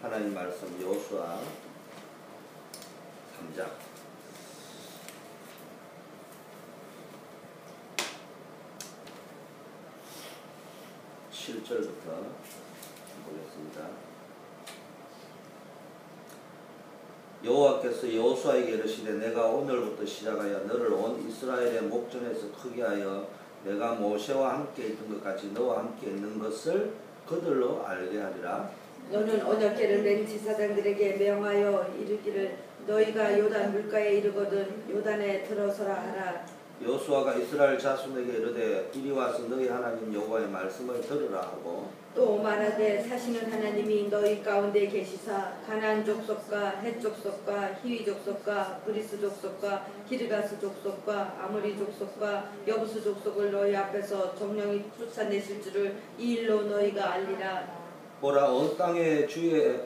하나님 말씀 여호수아 3장 7절부터 보겠습니다. 여호와께서 여호수아에게 이르시되 내가 오늘부터 시작하여 너를 온 이스라엘의 목전에서 크게 하여 내가 모세와 함께 있던 것 같이 너와 함께 있는 것을 그들로 알게 하리라. 너는 언약궤를 맨 제사장들에게 명하여 이르기를 너희가 요단 물가에 이르거든 요단에 들어서라 하라. 여호수아가 이스라엘 자손에게 이르되 이리 와서 너희 하나님 여호와의 말씀을 들으라 하고 또 말하되 사시는 하나님이 너희 가운데 계시사 가나안 족속과 헷 족속과 히위 족속과 브리스 족속과 기르가스 족속과 아모리 족속과 여부스 족속을 너희 앞에서 정령이 쫓아내실 줄을 이 일로 너희가 알리라. 보라 온 땅에 주의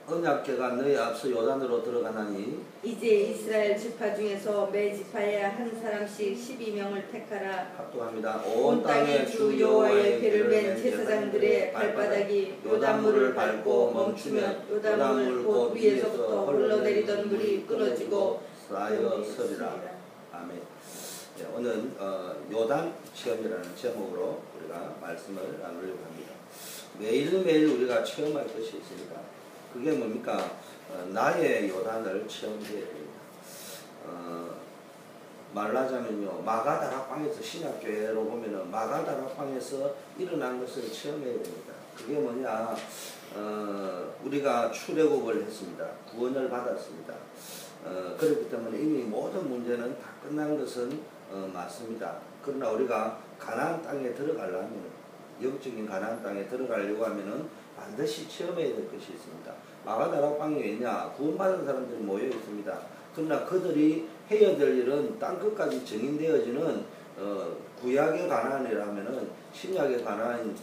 언약궤가 너희 앞서 요단으로 들어가나니 이제 이스라엘 지파 중에서 매 지파에 한 사람씩 12명을 택하라. 합독합니다. 온 땅에 주 여호와의 궤를 맨 제사장들의 발바닥이 요단물을 밟고 멈추면 요단물 곧 위에서부터 흘러내리던 물이 끊어지고 쌓여 서리라. 아멘. 네, 오늘 요단 체험이라는 제목으로 우리가 말씀을 나누려고 합니다. 매일매일 우리가 체험할 것이 있습니다. 그게 뭡니까? 나의 요단을 체험해야 됩니다. 말하자면요, 마가다락방에서 신약교회로 보면은 마가다락방에서 일어난 것을 체험해야 됩니다. 그게 뭐냐? 우리가 출애굽을 했습니다. 구원을 받았습니다. 그렇기 때문에 이미 모든 문제는 다 끝난 것은 맞습니다. 그러나 우리가 가나안 땅에 들어가려면, 영적인 가나안 땅에 들어가려고 하면은 반드시 체험해야 될 것이 있습니다. 마가다락방이 왜냐? 구원받은 사람들이 모여 있습니다. 그러나 그들이 해야 될 일은 땅끝까지 증인되어지는 구약의 가나안이라면은 신약의 가나안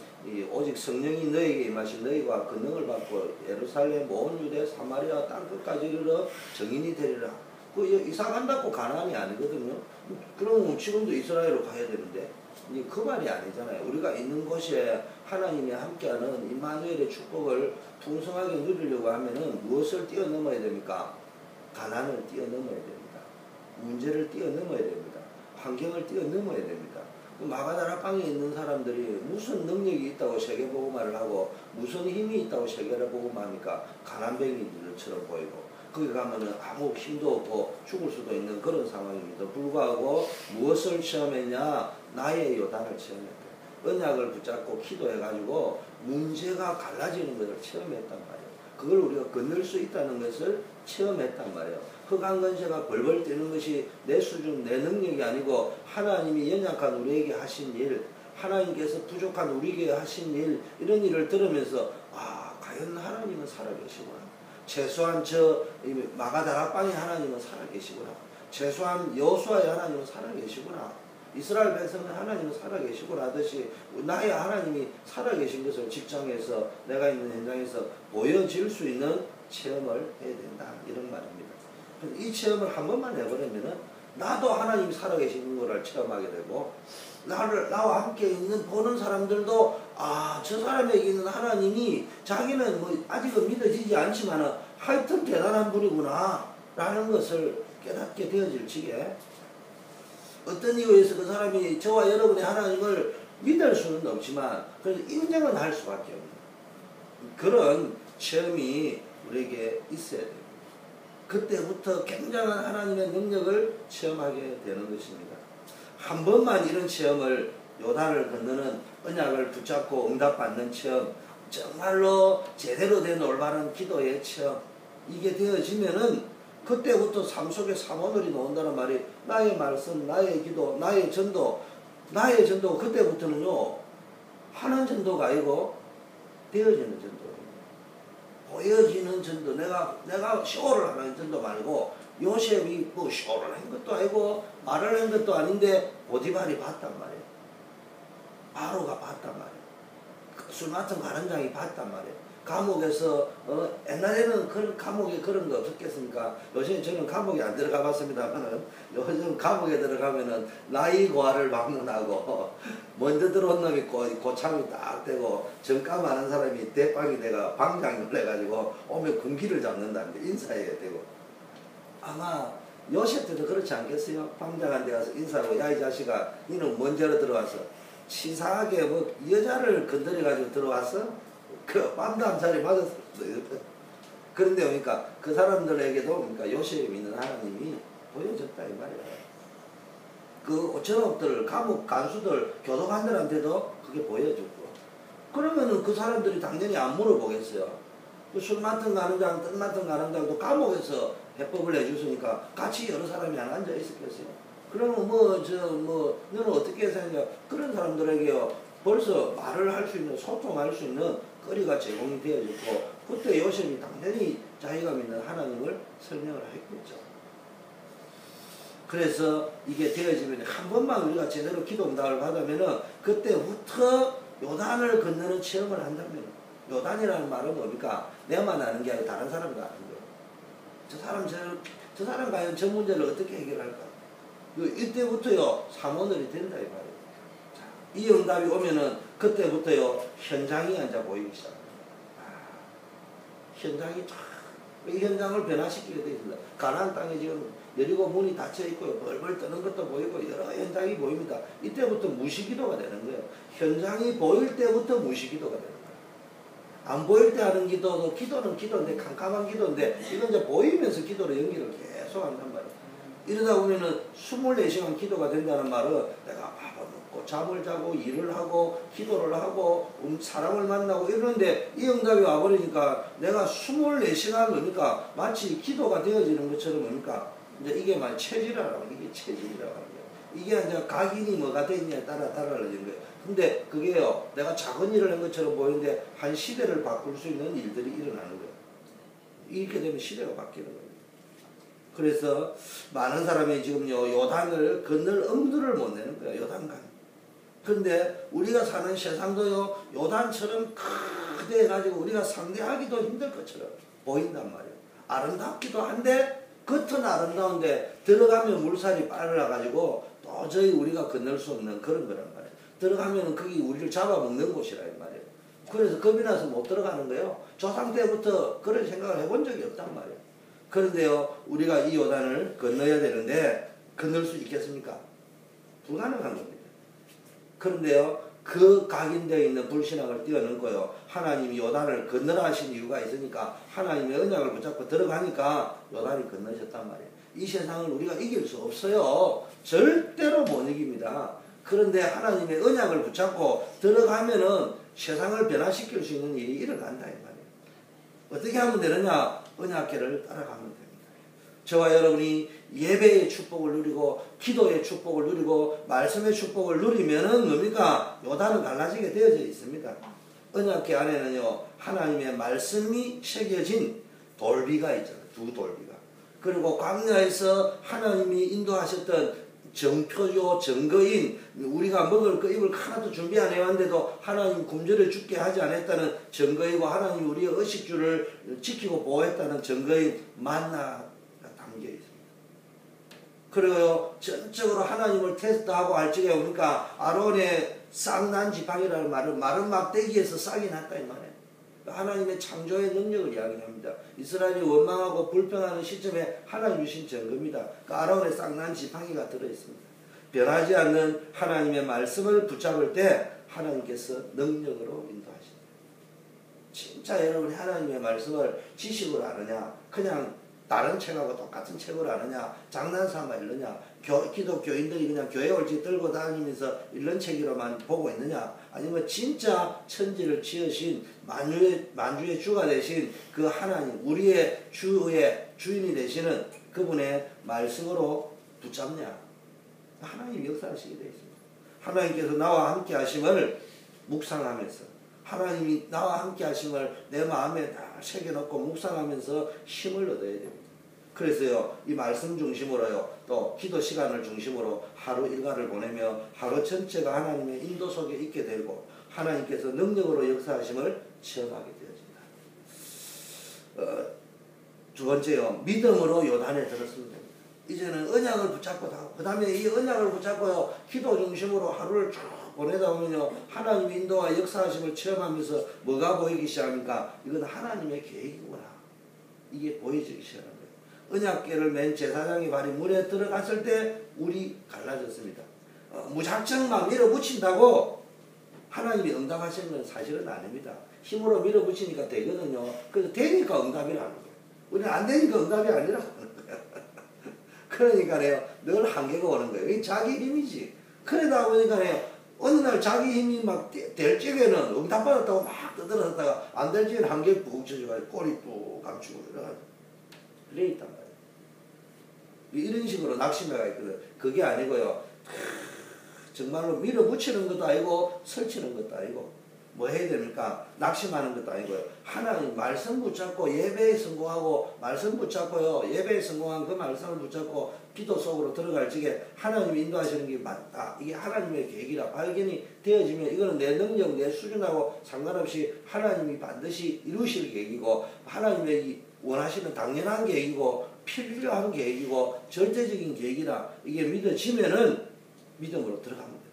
오직 성령이 너에게 임하신 너희가 그 능을 받고 예루살렘 온 유대 사마리아 땅끝까지 이르러 증인이 되리라. 그 이사 간다고 가나안이 아니거든요. 그럼 지금도 이스라엘로 가야 되는데 그 말이 아니잖아요. 우리가 있는 곳에 하나님이 함께하는 임마누엘의 축복을 풍성하게 누리려고 하면은 무엇을 뛰어넘어야 됩니까? 가난을 뛰어넘어야 됩니다. 문제를 뛰어넘어야 됩니다. 환경을 뛰어넘어야 됩니다. 마가다락방에 있는 사람들이 무슨 능력이 있다고 세계복음화를 하고 무슨 힘이 있다고 세계를 복음화합니까? 가난뱅이들처럼 보이고 거기 가면은 아무 힘도 없고 죽을 수도 있는 그런 상황입니다. 불구하고 무엇을 체험했냐? 나의 요단을 체험했다. 언약을 붙잡고 기도해가지고 문제가 갈라지는 것을 체험했단 말이에요. 그걸 우리가 건널 수 있다는 것을 체험했단 말이에요. 흑암 권세가 벌벌 뛰는 것이 내 수준, 내 능력이 아니고 하나님이 연약한 우리에게 하신 일, 하나님께서 부족한 우리에게 하신 일, 이런 일을 들으면서 과연 하나님은 살아계시구나. 최소한 저 마가다락방의 하나님은 살아계시구나. 최소한 여호수아의 하나님은 살아계시구나. 이스라엘 백성은 하나님은 살아계시구나 하듯이 나의 하나님이 살아계신 것을 직장에서 내가 있는 현장에서 보여질 수 있는 체험을 해야 된다. 이런 말입니다. 이 체험을 한 번만 해버리면은 나도 하나님이 살아계시는 것을 체험하게 되고 나와 함께 있는 보는 사람들도 저 사람에게 있는 하나님이 자기는 뭐 아직은 믿어지지 않지만은 하여튼 대단한 분이구나 라는 것을 깨닫게 되어질 지게 어떤 이유에서 그 사람이 저와 여러분의 하나님을 믿을 수는 없지만 그래서 인정은 할 수밖에 없는 그런 체험이 우리에게 있어야 됩니다. 그때부터 굉장한 하나님의 능력을 체험하게 되는 것입니다. 한 번만 이런 체험을 요단을 건너는 언약을 붙잡고 응답받는 체험, 정말로 제대로 된 올바른 기도의 체험, 이게 되어지면은 그때부터 삶 속에 사모들이 나온다는 말이 나의 말씀, 나의 기도, 나의 전도 그때부터는요 하는 전도가 아니고 되어지는 전도입니다. 보여지는 전도, 내가 쇼를 하는 전도 말고 요셉이 뭐 쇼를 한 것도 아니고 말을 한 것도 아닌데 보디발이 봤단 말이에요. 바로가 봤단 말이에요. 술 맡은 가른장이 봤단 말이에요. 감옥에서 옛날에는 그런 감옥에 그런 거 없었겠습니까? 요즘 저는 감옥에 안 들어가 봤습니다만은 요즘 감옥에 들어가면은 나이 고하를 막론하고 먼저 들어온 놈이 고참이 딱 되고 정가 많은 사람이 대빵이 돼가 방장을 해가지고 오면 군기를 잡는다는데 인사해야 되고 아마 요셉 때도 그렇지 않겠어요? 방장한테 가서 인사하고 야 이 자식아 니는 먼저 들어와서 치사하게 뭐 여자를 건드려가지고 들어왔어? 그 밤담 자리 맞았어요. 그런데 그러니까 그 사람들에게도 그러니까 요셉이 믿는 하나님이 보여줬다 이 말이에요. 그 5천억들 감옥 간수들 교도관들한테도 그게 보여줬고 그러면은 그 사람들이 당연히 안 물어보겠어요. 그 술 맡은 가는장 뜻 맡은 가는장도 감옥에서 해법을 해줬으니까 같이 여러 사람이 안 앉아 있었겠어요. 그러면 너는 어떻게 생각해? 그런 사람들에게요 벌써 말을 할 수 있는 소통할 수 있는 거리가 제공이 되어졌고 그때 요셉이 당연히 자기가 믿는 하나님을 설명을 했겠죠. 그래서 이게 되어지면 한 번만 우리가 제대로 기도 응답을 받으면은 그때부터 요단을 건너는 체험을 한다면 요단이라는 말은 뭡니까? 내만 아는 게 아니라 다른 사람도 아는 거예요. 저 사람 과연 저 문제를 어떻게 해결할까? 이때부터요 사모늘이 된다 이 말이에요. 자, 이 응답이 오면은 그때부터요 현장이 앉아 보이기 시작합니다. 현장이 이 현장을 변화시키게 되어 있습니다. 가나안 땅에 지금 여리고 문이 닫혀 있고요. 벌벌 떠는 것도 보이고 여러 현장이 보입니다. 이때부터 무시기도가 되는 거예요. 현장이 보일 때부터 무시기도가 되는 거예요. 안 보일 때 하는 기도도 기도는 기도인데 캄캄한 기도인데 이건 이제 보이면서 기도로 연기를 계속 한단 말이에요. 이러다 보면은 24시간 기도가 된다는 말은 내가 밥을 먹고 잠을 자고 일을 하고 기도를 하고 사람을 만나고 이러는데 이 응답이 와버리니까 내가 24시간 그러니까 마치 기도가 되어지는 것처럼 뭡니까 이제 이게 말 체질이라고 이게 체질이라고 하는 거예요. 이게 이제 각인이 뭐가 되느냐에 따라 달라지는 거예요. 근데 그게요 내가 작은 일을 한 것처럼 보이는데 한 시대를 바꿀 수 있는 일들이 일어나는 거예요. 이렇게 되면 시대가 바뀌는 거예요. 그래서 많은 사람이 지금요 요단을 건널 엄두를 못 내는 거예요. 요단강. 근데 우리가 사는 세상도요 요단처럼 크게 가지고 우리가 상대하기도 힘들 것처럼 보인단 말이에요. 아름답기도 한데 겉은 아름다운데 들어가면 물살이 빨라가지고 도저히 우리가 건널 수 없는 그런 거란 말이에요. 들어가면 거기 우리를 잡아먹는 곳이라 이 말이에요. 그래서 겁이 나서 못 들어가는 거예요. 조상 때부터 그런 생각을 해본 적이 없단 말이에요. 그런데요 우리가 이 요단을 건너야 되는데 건널 수 있겠습니까? 불가능한 겁니다. 그런데요 그 각인되어 있는 불신앙을 뛰어넘고요 하나님이 요단을 건너라 하신 이유가 있으니까 하나님의 언약을 붙잡고 들어가니까 요단이 건너셨단 말이에요. 이 세상을 우리가 이길 수 없어요. 절대로 못 이깁니다. 그런데 하나님의 언약을 붙잡고 들어가면은 세상을 변화시킬 수 있는 일이 일어난다 이 말이에요. 어떻게 하면 되느냐? 언약궤를 따라가면 됩니다. 저와 여러분이 예배의 축복을 누리고 기도의 축복을 누리고 말씀의 축복을 누리면은 뭡니까? 요단은 갈라지게 되어져 있습니다. 언약궤 안에는요 하나님의 말씀이 새겨진 돌비가 있잖아요. 두 돌비가. 그리고 광야에서 하나님이 인도하셨던 정표요 증거인 우리가 먹을 거 입을 하나도 준비 안 해왔는데도 하나님 굶주려 죽게 하지 않았다는 증거이고 하나님 우리의 의식주를 지키고 보호했다는 증거인 만나가 담겨 있습니다. 그리고 전적으로 하나님을 테스트하고 할 적에 오니까 아론의 싹난 지팡이라는 말은 마른 막대기에서 싹이 났다 이 말이에요. 하나님의 창조의 능력을 이야기합니다. 이스라엘이 원망하고 불평하는 시점에 하나님 주신 증거입니다. 그 아론의 싹난 지팡이가 들어있습니다. 변하지 않는 하나님의 말씀을 붙잡을 때 하나님께서 능력으로 인도하십니다. 진짜 여러분이 하나님의 말씀을 지식으로 아느냐 그냥 다른 책하고 똑같은 책으로 아느냐 장난삼아 읽느냐 기독교인들이 그냥 교회 올지 들고 다니면서 읽는 책으로만 보고 있느냐 아니면 진짜 천지를 지으신 만주의 주가 되신 그 하나님 우리의 주의 주인이 되시는 그분의 말씀으로 붙잡냐 하나님 역사하시게 되어 있습니다. 하나님께서 나와 함께 하심을 묵상하면서 하나님이 나와 함께 하심을 내 마음에 다 새겨놓고 묵상하면서 힘을 얻어야 됩니다. 그래서요 이 말씀 중심으로요 또 기도 시간을 중심으로 하루 일과를 보내며 하루 전체가 하나님의 인도 속에 있게 되고 하나님께서 능력으로 역사하심을 체험하게 되어진다. 두 번째요. 믿음으로 요단에 들었습니다. 이제는 언약을 붙잡고 다, 그 다음에 이 언약을 붙잡고요, 기도 중심으로 하루를 쭉 보내다 보면요, 하나님 인도와 역사하심을 체험하면서 뭐가 보이기 시작합니까? 이건 하나님의 계획이구나. 이게 보여지기 시작합니다. 언약궤를 맨 제사장의 발이 물에 들어갔을 때 물이 갈라졌습니다. 무작정 막 밀어붙인다고 하나님이 응답하시는 건 사실은 아닙니다. 힘으로 밀어붙이니까 되거든요. 그래서 되니까 응답이라는 거예요. 우리는 안 되니까 응답이 아니라고 하는 거예요. 그러니까요, 늘 한계가 오는 거예요. 이게 자기 힘이지. 그러다 보니까요, 어느 날 자기 힘이 막 될 적에는 응답받았다고 막 떠들었다가 안 될 적에는 한계 푹 쳐져가지고 꼬리 뚝 감추고 이래가지고 그래 있단 말이에요. 이런 식으로 낙심해가 있거든. 그게 아니고요, 정말로 밀어붙이는 것도 아니고 설치는 것도 아니고 뭐 해야 됩니까? 낙심하는 것도 아니고요. 하나님 말씀 붙잡고 예배에 성공하고, 말씀 붙잡고요, 예배에 성공한 그 말씀을 붙잡고 기도 속으로 들어갈 적에 하나님이 인도하시는 게 맞다. 이게 하나님의 계획이라 발견이 되어지면 이거는 내 능력, 내 수준하고 상관없이 하나님이 반드시 이루실 계획이고, 하나님의 원하시는 당연한 계획이고 필요한 계획이고 절대적인 계획이라 이게 믿어지면은 믿음으로 들어갑니다.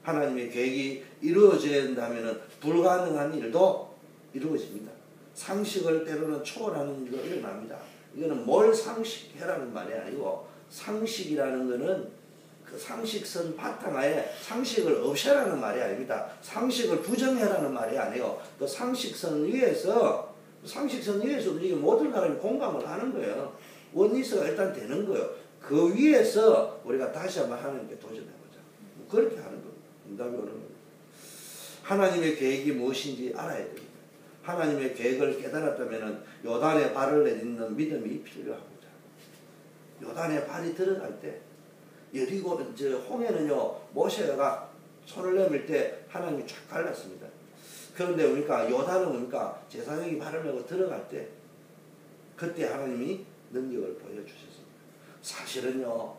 하나님의 계획이 이루어진다면 불가능한 일도 이루어집니다. 상식을 때로는 초월하는 일도 일어납니다. 이거는 뭘 상식해라는 말이 아니고, 상식이라는 것은 그 상식선 바탕하에 상식을 없애라는 말이 아닙니다. 상식을 부정해라는 말이 아니에요. 그 상식선 위에서 이게 모든 사람이 공감을 하는 거예요. 원리스가 일단 되는 거예요. 그 위에서 우리가 다시 한번 하나님께 도전해보자. 그렇게 하는 거예요. 응답이 오는 겁니다. 하나님의 계획이 무엇인지 알아야 됩니다. 하나님의 계획을 깨달았다면 요단에 발을 내딛는 믿음이 필요합니다. 요단에 발이 들어갈 때, 여리고 홍해는요, 모세가 손을 내밀 때 하나님이 쫙 갈랐습니다. 그런데 뭡니까? 요단은 뭡니까? 제사장이 발을 내고 들어갈 때, 그때 하나님이 능력을 보여주셨습니다. 사실은요,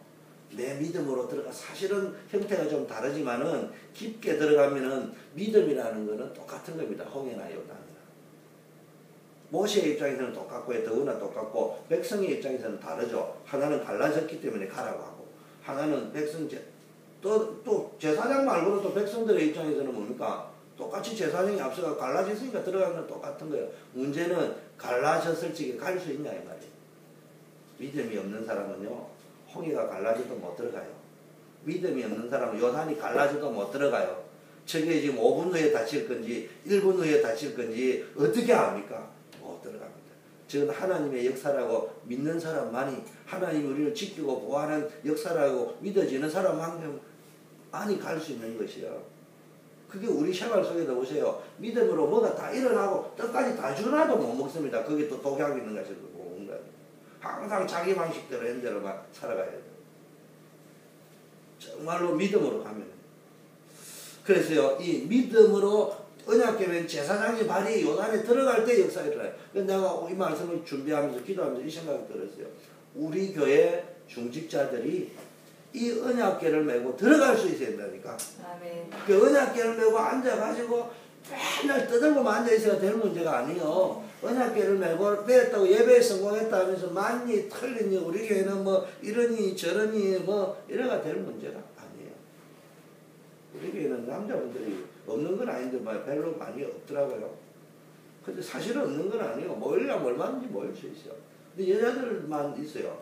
내 믿음으로 들어가, 사실은 형태가 좀 다르지만은 깊게 들어가면은 믿음이라는 거는 똑같은 겁니다. 홍해나 요단이나. 모세의 입장에서는 똑같고요, 더구나 똑같고, 백성의 입장에서는 다르죠. 하나는 갈라졌기 때문에 가라고 하고, 하나는 또 제사장 말고는 또 백성들의 입장에서는 뭡니까? 똑같이 제사장이 앞서가 갈라졌으니까 들어가는 건 똑같은 거예요. 문제는 갈라졌을 적에 갈 수 있냐 이 말이에요. 믿음이 없는 사람은요, 홍해가 갈라져도 못 들어가요. 믿음이 없는 사람은 요단이 갈라져도 못 들어가요. 저게 지금 5분 후에 닫힐 건지 1분 후에 닫힐 건지 어떻게 압니까? 못 들어갑니다. 저건 하나님의 역사라고 믿는 사람만이, 하나님이 우리를 지키고 보호하는 역사라고 믿어지는 사람만큼만이 갈 수 있는 것이요. 그게 우리 생활 속에도 보세요. 믿음으로 뭐가 다 일어나고 떡까지 다 주나도 못 먹습니다. 거기 또 독약이 있는 것을 먹는 거예요. 항상 자기 방식대로 한 대로만 살아가야 돼요. 정말로 믿음으로 가면. 그래서요, 이 믿음으로 언약궤는 제사장의 발이 요단에 들어갈 때 역사가 일어나요. 그래서 내가 이 말씀을 준비하면서 기도하면서 이 생각이 들었어요. 우리 교회 중직자들이 이 언약궤를 메고 들어갈 수 있어야 된다니까. 아멘. 그 언약궤를 메고 앉아가지고 맨날 떠들고만 앉아있어야 될 문제가 아니에요. 언약궤를 메고 배웠다고 예배에 성공했다 하면서 많이 틀리니 우리 교회는 뭐 이러니 저러니 뭐 이래가 될 문제가 아니에요. 우리 교회는 남자분들이 없는 건 아닌데 별로 많이 없더라고요. 근데 사실은 없는 건 아니에요. 모이려면 얼마든지 모일 수 있어요. 근데 여자들만 있어요.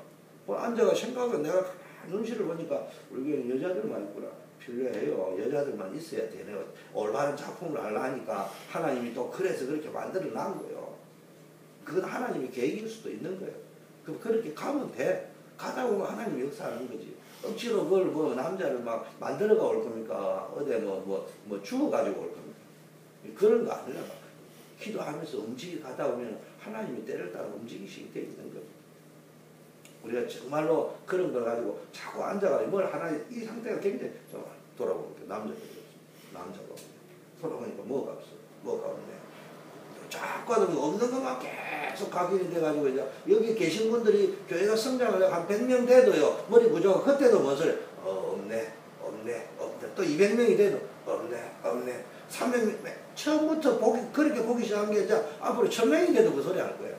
뭐 앉아가 생각은 내가 눈치를 보니까 우리 교회는 여자들만 있구나. 필요해요. 여자들만 있어야 되네요. 올바른 작품을 하려니까 하나님이 또 그래서 그렇게 만들어 놓은 거예요. 그건 하나님의 계획일 수도 있는 거예요. 그럼 그렇게 가면 돼. 가다 보면 하나님이 역사하는 거지. 억지로 그걸 뭐 남자를 막 만들어가 올 겁니까? 어디 뭐 주워가지고 올 겁니까? 그런 거 아니라 기도하면서 가다 보면 하나님이 때를 따라 움직이시게 되어 있는 거예요. 우리가 정말로 그런 걸 가지고 자꾸 앉아가지고 뭘 하나, 이 상태가 굉장히 좀 돌아보니까 남자가 돌아보니까 뭐가 없어. 뭐가 없네. 자꾸 하다 보면 없는 것만 계속 각인이 돼가지고 이제 여기 계신 분들이 교회가 성장을 한 100명 돼도요, 머리 부족하고 그때도 무엇을 없네. 또 200명이 돼도 없네. 처음부터 그렇게 보기 시작한 게 이제 앞으로 1000명이 돼도 그 소리 할 거예요.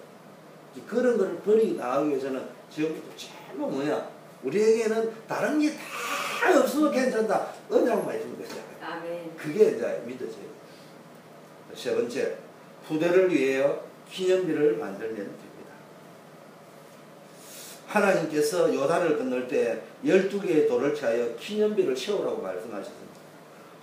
그런 걸 버리고 나가기 위해서는 지금부터 제일 뭐냐, 우리에게는 다른 게 다 없어도 괜찮다. 언약만 있으면 되잖아요. 아멘. 그게 이제 믿어져요. 세 번째, 후대를 위하여 기념비를 만들면 됩니다. 하나님께서 요단을 건널 때 12개의 돌을 취하여 기념비를 세우라고 말씀하셨습니다.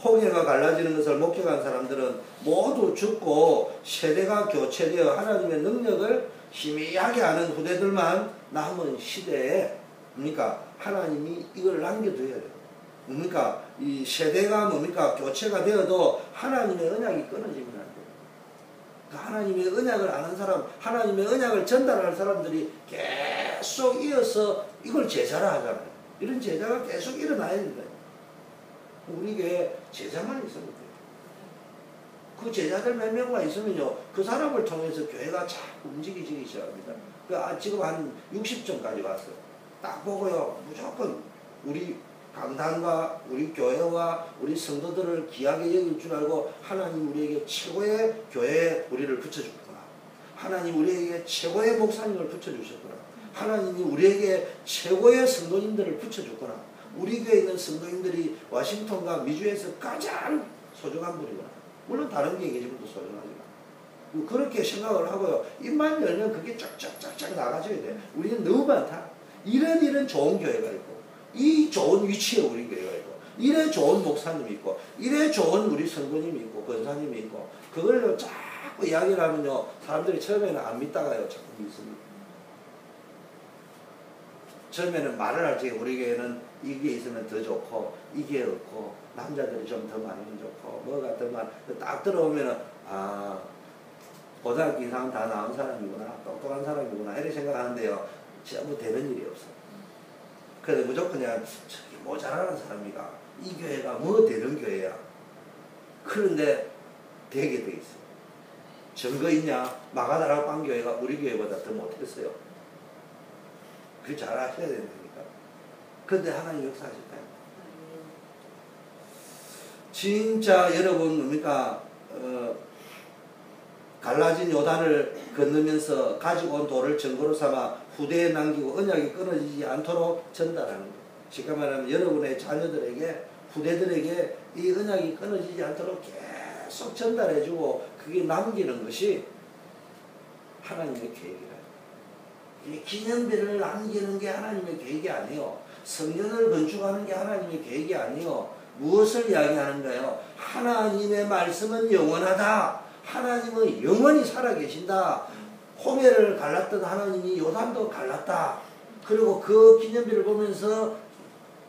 홍해가 갈라지는 것을 목격한 사람들은 모두 죽고 세대가 교체되어 하나님의 능력을 희미하게 아는 후대들만 남은 시대에, 그러니까 하나님이 이걸 남겨둬야 돼요. 그러니까 이 세대가 교체가 되어도 하나님의 언약이 끊어지면 안 돼요. 하나님의 언약을 아는 사람, 하나님의 언약을 전달할 사람들이 계속 이어서 이걸 제자라 하잖아요. 이런 제자가 계속 일어나야 된다. 우리 교회에 제자만 있으면 돼요. 그 제자들 몇 명만 있으면요, 그 사람을 통해서 교회가 자꾸 움직이기 시작합니다. 지금 한 60점까지 왔어요. 딱 보고요, 무조건 우리 강단과 우리 교회와 우리 성도들을 귀하게 여길 줄 알고 하나님 우리에게 최고의 교회에 우리를 붙여줬구나. 하나님 우리에게 최고의 목사님을 붙여주셨구나. 하나님이 우리에게 최고의 성도님들을 붙여줬구나. 우리 교회에 있는 성도님들이 워싱턴과 미주에서 가장 소중한 분이구나. 물론 다른 교회에 계신 분도 소중하지만 그렇게 생각을 하고요, 입만 열면 그게 쫙쫙쫙쫙 나가줘야 돼. 우리는 너무 많다. 이런 좋은 교회가 있고, 이 좋은 위치에 우리 교회가 있고, 이래 좋은 목사님이 있고, 이래 좋은 우리 성도님이 있고, 권사님이 있고, 그걸 자꾸 이야기를 하면요, 사람들이 처음에는 안 믿다가요, 자꾸 믿습니다. 처음에는 말을 할 때 우리 교회는 이게 있으면 더 좋고, 이게 없고, 남자들이 좀 더 많으면 좋고, 뭐가 더 딱 들어오면은, 고등학교 이상 다 나온 사람이구나, 똑똑한 사람이구나, 이렇게 생각하는데요, 전부 되는 일이 없어요. 그래서 무조건 그냥 저기 모자라는 사람이가 이 교회가 뭐 되는 교회야. 그런데 되게 돼 있어요. 증거 있냐? 마가다락 빵교회가 우리 교회보다 더 못했어요. 그 잘 아셔야 된다니까. 그런데 하나님 역사하실까요? 진짜 여러분 뭡니까? 갈라진 요단을 건너면서 가지고 온 돌을 증거로 삼아 후대에 남기고 언약이 끊어지지 않도록 전달하는 거예요. 쉽게 말하면 여러분의 자녀들에게, 후대들에게 이 언약이 끊어지지 않도록 계속 전달해주고 그게 남기는 것이 하나님의 계획이라. 이 기념비를 남기는 게 하나님의 계획이 아니에요. 성전을 건축하는 게 하나님의 계획이 아니에요. 무엇을 이야기하는가요? 하나님의 말씀은 영원하다. 하나님은 영원히 살아계신다. 홍해를 갈랐던 하나님이 요단도 갈랐다. 그리고 그 기념비를 보면서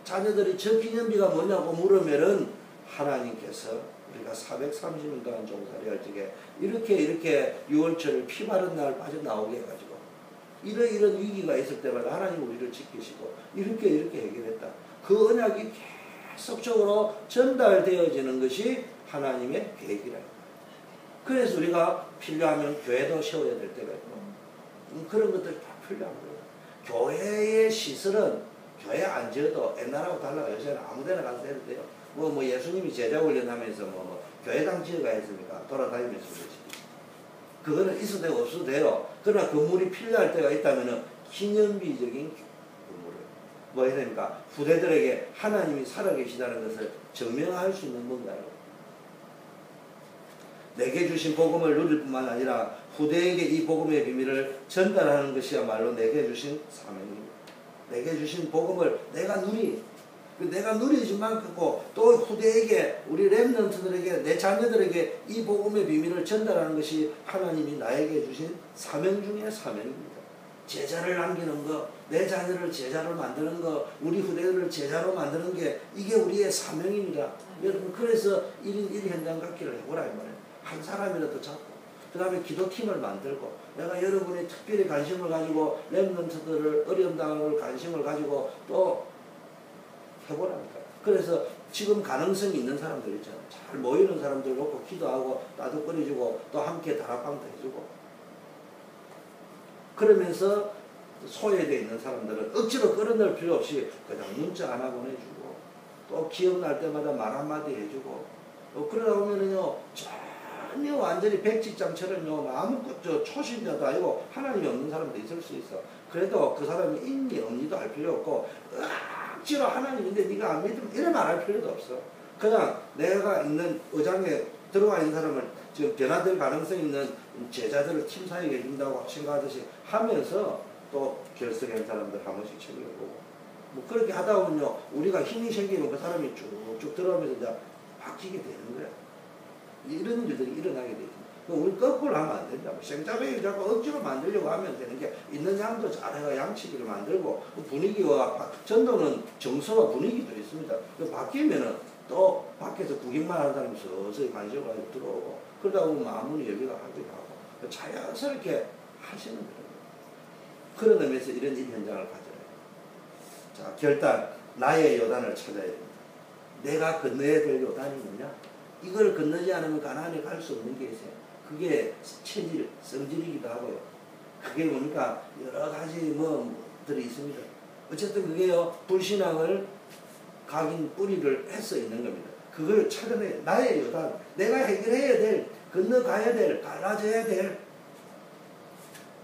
자녀들이 저 기념비가 뭐냐고 물으면은 하나님께서 우리가 430일 동안 종살이 할 적에 이렇게 6월절 피 바른 날 빠져나오게 해가지고 이런 위기가 있을 때마다 하나님 우리를 지키시고 이렇게 해결했다. 그 언약이 계속적으로 전달되어지는 것이 하나님의 계획이라. 그래서 우리가 필요하면 교회도 세워야 될 때가 있고 그런 것들이 다 필요한 거예요. 교회의 시설은 교회 안 지어도 옛날하고 달라요. 요새는 아무데나 가서 해도 돼요. 뭐 예수님이 제자 훈련하면서 교회당 지어가야 했습니까? 돌아다니면서 그렇지. 그거는 있어도 되고 없어도 돼요. 그러나 건물이 필요할 때가 있다면 기념비적인 건물을 뭐 해야 됩니까? 후대들에게 하나님이 살아계시다는 것을 증명할 수 있는 뭔가요? 내게 주신 복음을 누릴 뿐만 아니라 후대에게 이 복음의 비밀을 전달하는 것이야말로 내게 주신 사명입니다. 내게 주신 복음을 내가 누리지 만큼고 또 후대에게 우리 렘넌트들에게 내 자녀들에게 이 복음의 비밀을 전달하는 것이 하나님이 나에게 주신 사명 중의 사명입니다. 제자를 남기는 거, 내 자녀를 제자로 만드는 거, 우리 후대들을 제자로 만드는 게 이게 우리의 사명입니다. 여러분 그래서 1인 1현장 갖기를 해보라 이 말이에요. 한 사람이라도 잡고 그 다음에 기도팀을 만들고 내가 여러분이 특별히 관심을 가지고 렘넌트들을 어려움 당하는 관심을 가지고 또 해보라니까. 그래서 지금 가능성이 있는 사람들 있잖아요. 잘 모이는 사람들 놓고 기도하고 따뜻거려주고 또 함께 다락방도 해주고 그러면서 소외되어 있는 사람들은 억지로 끌어낼 필요 없이 그냥 문자 하나 보내주고 또 기억날 때마다 말 한마디 해주고 그러다 보면은요, 전혀 완전히 백지장처럼요, 아무것도 초신자도 아니고 하나님이 없는 사람도 있을 수 있어. 그래도 그 사람이 있니 없니도 알 필요 없고, 억지로 하나님인데 네가 안 믿으면 이래 말할 필요도 없어. 그냥 내가 있는 의장에 들어가 있는 사람을 지금 변화될 가능성 있는 제자들을 팀 사역해 준다고 생각하듯이 하면서 또 결석한 사람들 한 번씩 챙겨보고, 뭐 그렇게 하다 보면요, 우리가 힘이 생기면 그 사람이 쭉쭉 들어가면서 이제 바뀌게 되는 거야. 이런 일들이 일어나게 되죠. 우리 거꾸로 하면 안 된다. 생자배기 자꾸 억지로 만들려고 하면 되는 게, 있는 양도 잘해가 양치기를 만들고, 분위기와 전도는 정서와 분위기도 있습니다. 바뀌면은 또 밖에서 구경만 하는 사람이 서서히 관심을 가지고 들어오고, 그러다 보면 아무리 여기가 하기도 하고, 자연스럽게 하시는 거예요. 그런 의미에서 이런 일 현장을 가져야 해요. 자, 결단, 나의 요단을 찾아야 됩니다. 내가 건너야 될 요단이 뭐냐? 이걸 건너지 않으면 가나안에 갈 수 없는 게 있어요. 그게 체질, 성질이기도 하고요. 그게 뭡니까? 여러 가지 뭐들이 있습니다. 어쨌든 그게요, 불신앙을 각인 뿌리를 해서 있는 겁니다. 그걸 찾아내. 나의 요단, 내가 해결해야 될, 건너가야 될, 갈라져야 될,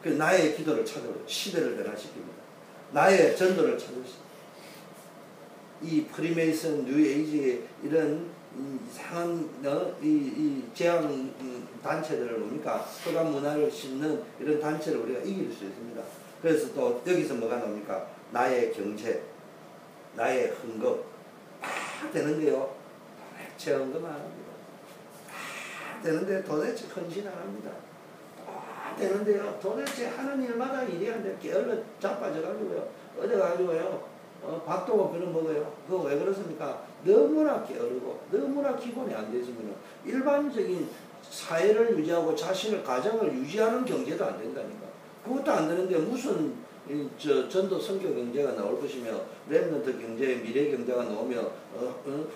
그 나의 기도를 찾아요. 시대를 변화시킵니다. 나의 전도를 찾으시다. 이 프리메이슨, 뉴에이지 이런 이상한 이 제한 단체들을 뭡니까? 흑암 문화를 심는 이런 단체를 우리가 이길 수 있습니다. 그래서 또 여기서 뭐가 나옵니까? 나의 경제, 나의 헌금 다 되는데요, 도대체 헌금 안 합니다. 다 되는데 도대체 헌신 안 합니다. 다 되는데요, 도대체 하는 일마다 일이 안 돼. 게을러 자빠져가지고요, 어디 가지고요, 밥도 못 빌어 먹어요. 그거 왜 그렇습니까? 너무나 게으르고 너무나 기본이 안 되시면 일반적인 사회를 유지하고 자신을, 가정을 유지하는 경제도 안 된다니까. 그것도 안 되는데 무슨 전도 선교 경제가 나올 것이며, 렘넌트 경제, 미래 경제가 나오며,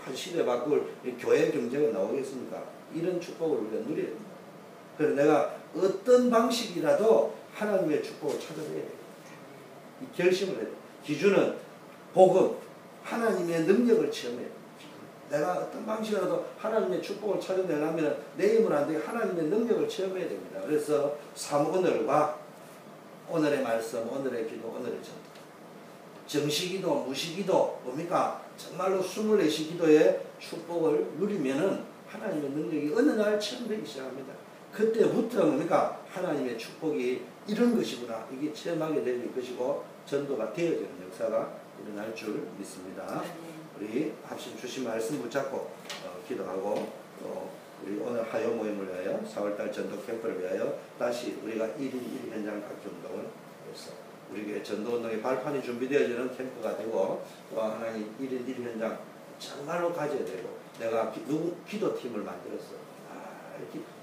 한 시대 바꿀 교회 경제가 나오겠습니까? 이런 축복을 우리가 누려야 됩니다. 그래서 내가 어떤 방식이라도 하나님의 축복을 찾아내야 돼요. 이 결심을 해야 돼요. 기준은 복음, 하나님의 능력을 체험해요. 내가 어떤 방식으로도 하나님의 축복을 찾아내려면 내 힘은 안 되고 하나님의 능력을 체험해야 됩니다. 그래서 오늘과 오늘의 말씀, 오늘의 기도, 오늘의 전도, 정시기도, 무시기도, 뭡니까? 정말로 24시 기도의 축복을 누리면은 하나님의 능력이 어느 날 체험되기 시작합니다. 그때부터 뭡니까? 하나님의 축복이 이런 것이구나, 이게 체험하게 될 것이고 전도가 되어지는 역사가 일어날 줄 믿습니다. 우리 합심 주신 말씀 붙잡고 기도하고, 우리 오늘 하요 모임을 위하여 4월달 전도 캠프를 위하여 다시 우리가 1인 1 현장 각기 운동을 해서 우리 교회 전도 운동의 발판이 준비되어지는 캠프가 되고, 또 하나님 1인 1 현장 정말로 가져야 되고, 내가 기도팀을 만들었어.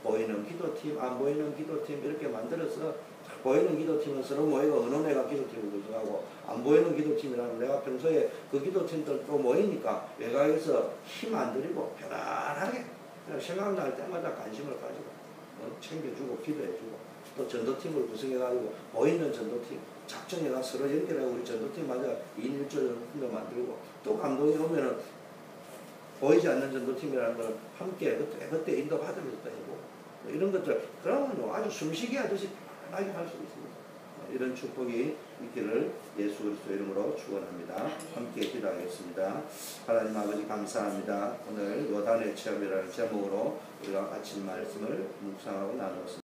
보이는 기도팀, 안 보이는 기도팀 이렇게 만들어서, 보이는 기도팀은 서로 모이고 은원회가 기도팀을 구성하고, 안 보이는 기도팀이라면 내가 평소에 그 기도팀들 또 모이니까 외곽에서 힘 안 들이고 편안하게 생각날 때마다 관심을 가지고 챙겨주고 기도해주고, 또 전도팀을 구성해가지고 보이는 전도팀 작정해가 서로 연결하고 우리 전도팀마다 2인 1조를 만들고, 또 감동이 오면은 보이지 않는 전도팀이라는 걸 함께 그때 인도받으면서 또 해보고, 이런 것들, 그러면 아주 숨쉬게 하듯이 편하게 할 수 있습니다. 이런 축복이 있기를 예수 그리스도 이름으로 축원합니다. 함께 기도하겠습니다. 하나님 아버지 감사합니다. 오늘 요단의 체험이라는 제목으로 우리가 아침 말씀을 묵상하고 나누었습니다.